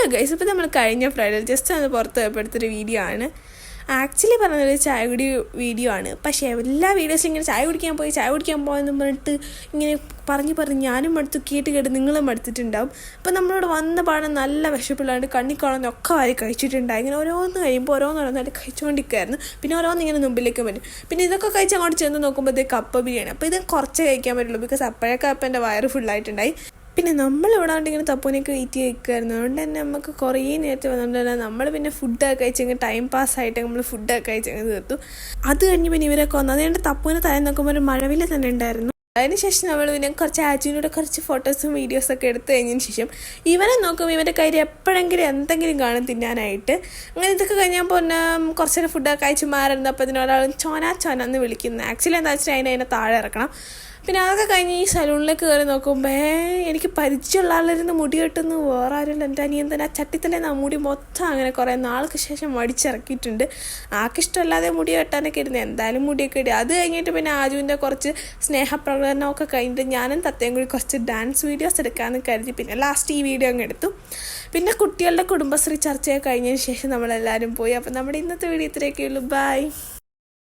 Hello guys, ഇപ്പോൾ നമ്മൾ കഴിഞ്ഞ ഫ്രൈഡേ ജസ്റ്റ് ഒന്ന് പുറത്ത് പോയപ്പോൾ എടുത്തൊരു വീഡിയോ ആണ്. ആക്ച്വലി പറഞ്ഞൊരു ചായ കുടി വീഡിയോ ആണ്. പക്ഷേ എല്ലാ വീഡിയോസിലും ഇങ്ങനെ ചായ കുടിക്കാൻ പോയെന്ന് പറഞ്ഞിട്ട് ഇങ്ങനെ പറഞ്ഞ് ഞാനും മടുത്തു, കേട്ട് നിങ്ങളും മടുത്തിട്ടുണ്ടാവും. അപ്പോൾ നമ്മളോട് വന്ന പാടം നല്ല വിശപ്പില്ലാണ്ട് കണ്ണിക്കുളന്നൊക്കെ വാരി കഴിച്ചിട്ടുണ്ടായി. ഇങ്ങനെ ഓരോന്ന് കഴിയുമ്പോൾ ഓരോന്നോരോന്നായിട്ട് കഴിച്ചുകൊണ്ടിരിക്കുകയായിരുന്നു. പിന്നെ ഓരോന്ന് ഇങ്ങനെ മുമ്പിലേക്ക് വരും. പിന്നെ ഇതൊക്കെ കഴിച്ച് അങ്ങോട്ട് ചെന്ന് നോക്കുമ്പോൾ ഇത് കപ്പ ബിരിയാണി. അപ്പോൾ ഇത് കുറച്ച് കഴിക്കാൻ പറ്റുള്ളൂ, ബിക്കോസ് അപ്പോഴൊക്കെ അപ്പം എൻ്റെ വയറ് ഫുള്ളായിട്ടുണ്ടായി. പിന്നെ നമ്മൾ ഇവിടാണ്ട് ഇങ്ങനെ തപ്പൂനൊക്കെ വെയിറ്റ് ചെയ്യിക്കുമായിരുന്നു. അതുകൊണ്ട് തന്നെ നമുക്ക് കുറേ നേരത്തെ വന്നുകൊണ്ട് തന്നെ നമ്മൾ പിന്നെ ഫുഡൊക്കെ കഴിച്ചെങ്കിൽ ടൈം പാസ്സായിട്ട് നമ്മൾ ഫുഡൊക്കെ കഴിച്ചെങ്കിൽ തീർത്തു. അത് കഴിഞ്ഞ് പിന്നെ ഇവരൊക്കെ വന്നു. അതുകൊണ്ട് തപ്പൂനെ തലയിൽ നോക്കുമ്പോൾ ഒരു മഴവില്ല തന്നെ ഉണ്ടായിരുന്നു. അതിനുശേഷം നമ്മൾ പിന്നെ കുറച്ച് ആജുവിനോട് കുറച്ച് ഫോട്ടോസും വീഡിയോസൊക്കെ എടുത്തു കഴിഞ്ഞതിന് ശേഷം ഇവനെ നോക്കുമ്പോൾ ഇവൻ്റെ കയ്യിൽ എപ്പോഴെങ്കിലും എന്തെങ്കിലും കാണും തിന്നാനായിട്ട്. അങ്ങനെ ഇതൊക്കെ കഴിഞ്ഞാൽ പിന്നെ കുറച്ച് നേരം ഫുഡൊക്കെ കഴിച്ച് മാറുന്നത്. അപ്പോൾ ഇതിനൊരാൾ ചോന എന്ന് വിളിക്കുന്നത്. ആക്ച്വലി എന്താ വെച്ചാൽ അതിനെ താഴെ ഇറക്കണം. പിന്നെ അതൊക്കെ കഴിഞ്ഞ് ഈ സലൂണിലേക്ക് കയറി നോക്കുമ്പോൾ എനിക്ക് പരിചയമുള്ള ആളിരുന്ന് മുടി കെട്ടുന്നു വേറെ ആരുമില്ല. എൻ്റെ അനിയൻ തന്നെ ആ ചട്ടിത്തലേന്ന് ആ മുടി മൊത്തം അങ്ങനെ കുറേ നാൾക്ക് ശേഷം മടിച്ചിറക്കിയിട്ടുണ്ട്. ആർക്കിഷ്ടമല്ലാതെ മുടി കെട്ടാനൊക്കെ ഇരുന്നു, എന്തായാലും മുടിയൊക്കെ ഇടുക. അത് കഴിഞ്ഞിട്ട് പിന്നെ ആജുവിൻ്റെ കുറച്ച് സ്നേഹപ്രകടനമൊക്കെ കഴിഞ്ഞിട്ട് ഞാനും തത്തയും കൂടി കുറച്ച് ഡാൻസ് വീഡിയോസ് എടുക്കാമെന്ന് കരുതി. പിന്നെ ലാസ്റ്റ് ഈ വീഡിയോ അങ്ങ് എടുത്തു. പിന്നെ കുട്ടികളുടെ കുടുംബശ്രീ ചർച്ചയൊക്കെ കഴിഞ്ഞതിന് ശേഷം നമ്മളെല്ലാവരും പോയി. അപ്പം നമ്മുടെ ഇന്നത്തെ വീഡിയോ ഇത്രയൊക്കെ ഉള്ളൂ. ബൈ.